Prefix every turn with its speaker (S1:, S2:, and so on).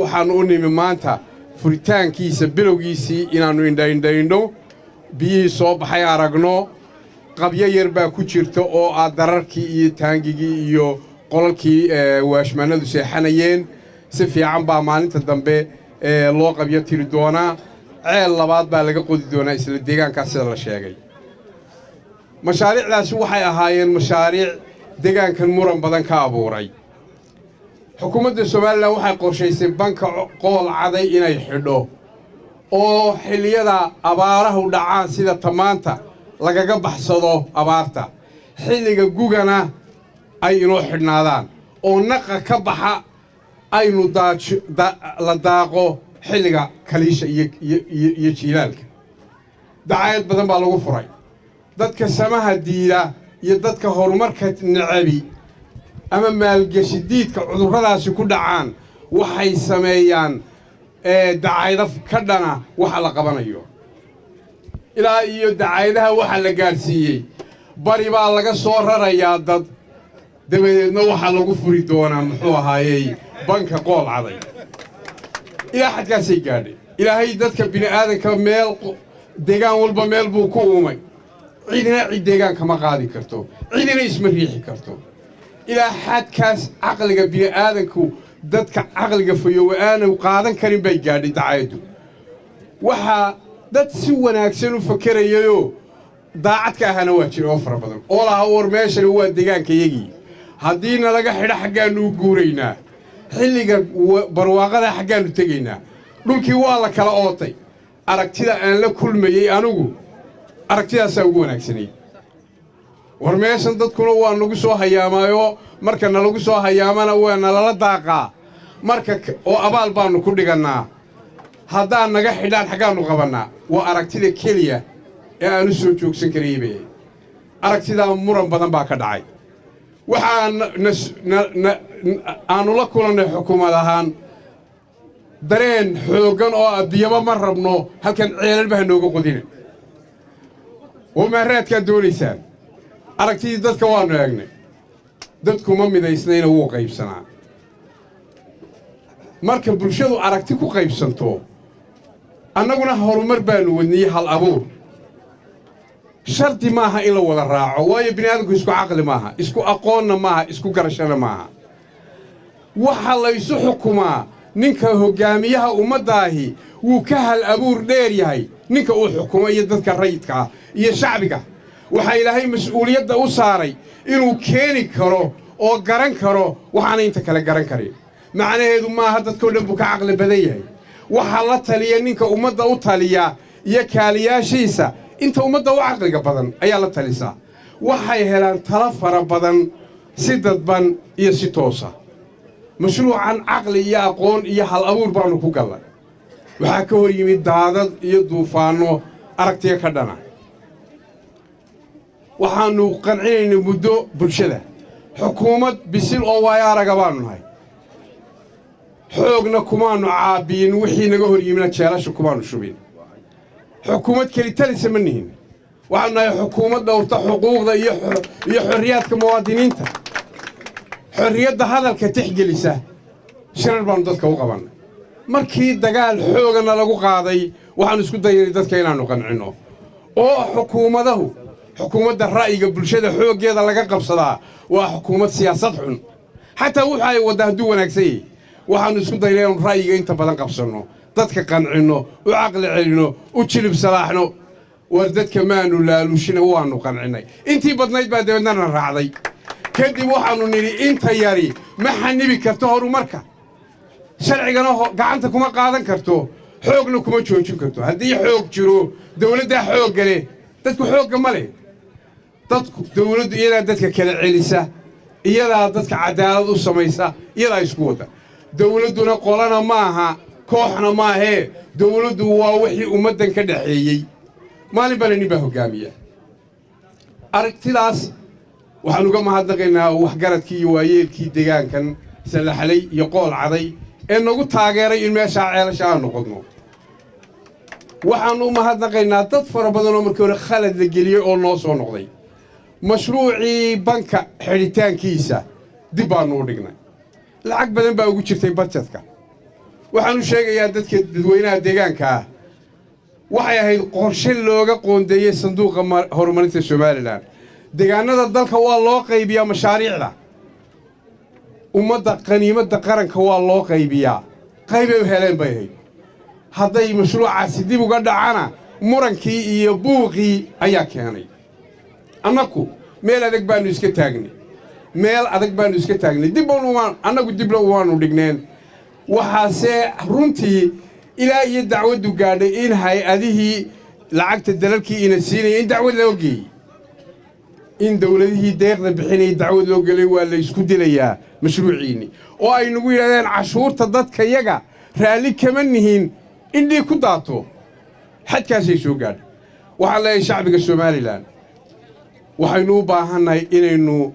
S1: waxaan u nimi maanta furitaankiisa bilowgiisii inaannu indhaindhayno biyihii soo baxay aragno qabyo yar baa ku jirta oo aad dararkii iyo taangigii iyo qolalkii waashmaanadu seexanayeen si fiican baa maalinta dambe loo qabyo tiri doonaa ceel labaad baa laga qodi doonaa isla deegaankaas sida la sheegay mashaariicdaasi waxay ahaayeen mashaariic deegaankan muran badan ka abuuray xukuumadda Soomaaliland waxay qorshaysay banka qool caday inay xidho oo xilliyada abaaraha u dhacaan sida tamaanta lagaga baxsado abaarta xilliga gugana ay inoo xidhnaadaan oo naqa ka baxa aynu la daaqo xilliga kaliisha iyo jiilaalka dacayad badan baa lagu furay dadka samaha diida iyo dadka horumarka nacabi ama maalgashidiidka cudurradaasi ku dhacaan waxay sameeyaan dacayada ka dhana waxa la qabanayo ilaa iyo dacayadaha waxa la gaarsiiyey bari baa laga soo rarayaa dad dabadeedna waxa lagu furi doonaa muxuu ahaayey banka qool caday ilaa xadkaasay gaadhay ilaahay dadka bini'aadanka meel deegaan walba meel buu ku uumay cidina cid deegaanka ma qaadi karto cidina isma riixi karto ilaa xadkaas caqliga bini'aadanku dadka caqliga fayowa aanu qaadan karin bay gaadhay dacayadu waxaa dad si wanaagsan u fakerayayoo daacadka ahana waa jira oo fara badan oo laha war meeshani waa deegaankayagii haddiina laga xidho xaggaannu u guuraynaa xilliga barwaaqada xaggaannu tegaynaa dhulkii waa la kala ootay aragtida aan la kulmayey anigu aragtidaasaa ugu wanaagsanayd war meeshan dadkuna waa nagu soo hayaamaayoo marka nalagu soo hayaamana waa nalala daaqaa marka oo abaal baannu ku dhigannaa haddaan naga xidhaan xaggaannu qabannaa waa aragtida keliya ee aanu soo joogsan karaybe aragtidaa muran badan baa ka dhacay waxaan aanu la kulannay xukuumad ahaan dareen xooggan oo biyaba ma rabno halkan ceelalba ha nooga qodina oo mahraadkaad doonaysaan aragtidii dadka waannu eegnay dadkuma midaysnayna wuu qaybsanaa marka bulshadu aragti ku qaybsanto annaguna horumar baannu wadniyey hal abuur shardi maaha in la wada raaco waayo bini'aadamku isku caqli maaha isku aqoonna maaha isku garashana maaha waxa laysu xukumaa ninka hoggaamiyaha ummaddaahi wuu ka hal abuur dheer yahay ninka uu xukumo iyo dadka rayidka ah iyo shacbiga waxaa ilaahay mas'uuliyadda u saaray inuu keeni karo oo garan karo waxaana inta kale garan karin macnaheedu maaha dadkoo dhan buu ka caqli badan yahay waxaa la taliya ninka ummadda u taliya iyo kaaliyaashiisa inta ummadda u caqliga badan ayaa la talisaa waxay helaan talo fara badan si dadban iyo si toosa mashruucan caqli iyo aqoon iyo hal abuur baannu ku gallay waxaa ka hor yimid daadad iyo duufaanno aragtiya ka dhana waxaannu qancinaynay muddo bulshada xukuumad bisil oo waayo araga baannu nahay xoogna kumaannu caabiyin wixii naga hor yimidna jeelasha kumaannu shubin xukuumad kelitalisa ma nihin waxaannu nahay xukuumad dhowrta xuquuqda iyo xorriyaadka muwaadiniinta xorriyadda hadalka tixgelisa shirar baannu dadka u qabannay markii dagaal xoogana lagu qaaday waxaannu isku dayanay dadka inaannu qancinno oo xukuumadda ra'yiga bulshada xooggeeda laga qabsadaa waa xukuumad siyaasad xun xataa wuxu ay wadda hadduu wanaagsan yahay waxaannu isku daynay inaannu ra'yiga inta badan qabsanno dadka qancinno u caqli celinno u jilib salaaxno war dadka maannu laaluushina waannu qancinnay intii badnayd baa dabeednana raacday kadib waxaannu nidhi inta yari ma xanibi karto horumarka sharcigana gacanta kuma qaadan karto xoogna kuma joojin karto haddii xoog jiro dawladdaa xoogga leh dadku xoogga ma leh dawladdu iyadaa dadka kala celisa iyadaa dadka cadaalad u samaysa iyadaa isku wadda dawladduna qolana maaha kooxna maahee dawladdu waa wixii ummaddan ka dhaxeeyey maalin bana nin baa hoggaamiya aragtidaas waxaan uga mahadnaqaynaa waxgaradkii iyo waayeelkii deegaankan salaxlay iyo qool caday ee nagu taageeray in meeshaa ceelasha aan noqodno waxaan u mahadnaqaynaa dad fara badan oo markii hore khalad la geliyey oo noo soo noqday mashruucii banka xidhitaankiisa dib baannu u dhignay lacag badan baa ugu jirtay badjetka waxaanu sheegayaa dadka dadweynaha deegaanka waxay ahayd qorshe looga qoondeeyay sanduuqa horumarinta Somaliland deegaanada dalka waa loo qaybiyaa mashaariicda ummadda qaniimada qaranka waa loo qaybiyaa qaybay heleen bay ahayd hadday mashruucaasi dib uga dhacana murankii iyo buuqii ayaa keenay annagu meel adag baanu iska taagnay dib annagu dib waanu dhigneen waxaase runtii ilaa iyo dacwadu gaadhay in hay-adihii lacagta dalalkii ina siinayay in dacwad loo geeyey in dawladihii deeqda bixinay dacwad loo gelay waa la isku dilayaa mashruuciini oo ay nagu yiraahdeen cashuurta dadka yaga raali kama nihiin in dhig ku daato xadkaasay soo gaadhay waxa la shacbiga Somaliland waxaynu u baahannahay inaynu